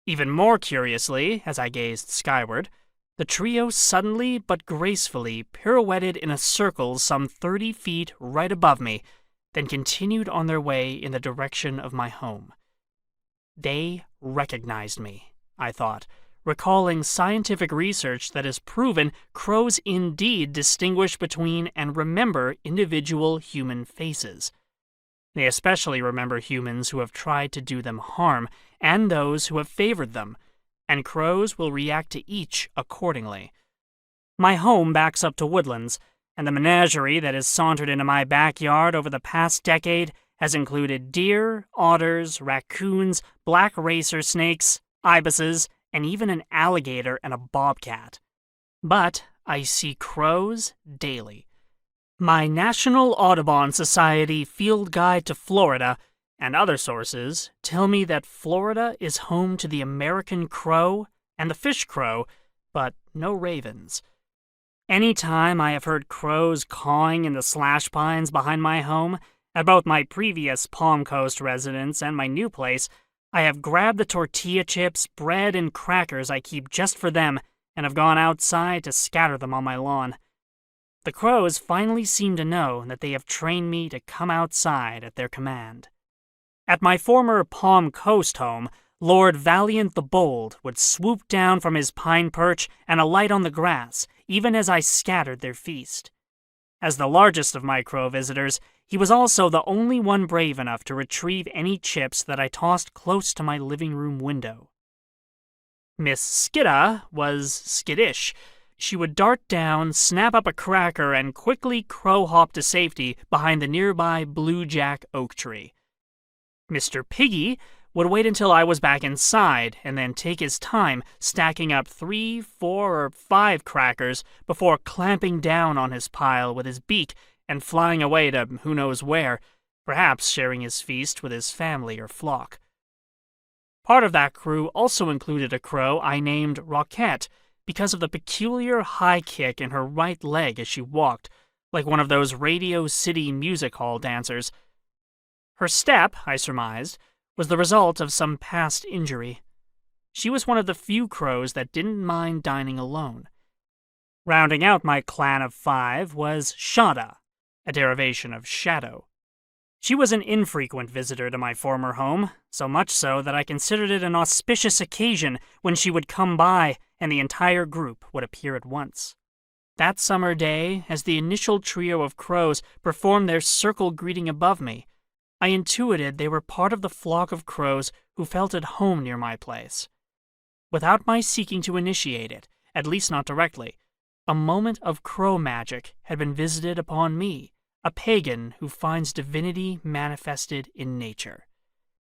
Even more curiously, as I gazed skyward, the trio suddenly but gracefully pirouetted in a circle some 30 feet right above me, then continued on their way in the direction of my home. They recognized me, I thought, recalling scientific research that has proven crows indeed distinguish between and remember individual human faces. They especially remember humans who have tried to do them harm and those who have favored them, and crows will react to each accordingly. My home backs up to woodlands, and the menagerie that has sauntered into my backyard over the past decade has included deer, otters, raccoons, black racer snakes, ibises, and even an alligator and a bobcat. But I see crows daily. My National Audubon Society Field Guide to Florida and other sources tell me that Florida is home to the American crow and the fish crow, but no ravens. Any time I have heard crows cawing in the slash pines behind my home, at both my previous Palm Coast residence and my new place, I have grabbed the tortilla chips, bread, and crackers I keep just for them and have gone outside to scatter them on my lawn. The crows finally seem to know that they have trained me to come outside at their command. At my former Palm Coast home, Lord Valiant the Bold would swoop down from his pine perch and alight on the grass, even as I scattered their feast. As the largest of my crow visitors, he was also the only one brave enough to retrieve any chips that I tossed close to my living room window. Miss Skidda was skittish. She would dart down, snap up a cracker, and quickly crow-hop to safety behind the nearby blue jack oak tree. Mr. Piggy would wait until I was back inside and then take his time stacking up 3, 4, or 5 crackers before clamping down on his pile with his beak and flying away to who knows where, perhaps sharing his feast with his family or flock. Part of that crew also included a crow I named Roquette because of the peculiar high kick in her right leg as she walked, like one of those Radio City music hall dancers. Her step, I surmised, was the result of some past injury. She was one of the few crows that didn't mind dining alone. Rounding out my clan of 5 was Shada, a derivation of shadow. She was an infrequent visitor to my former home, so much so that I considered it an auspicious occasion when she would come by and the entire group would appear at once. That summer day, as the initial trio of crows performed their circle greeting above me, I intuited they were part of the flock of crows who felt at home near my place. Without my seeking to initiate it, at least not directly, a moment of crow magic had been visited upon me, a pagan who finds divinity manifested in nature.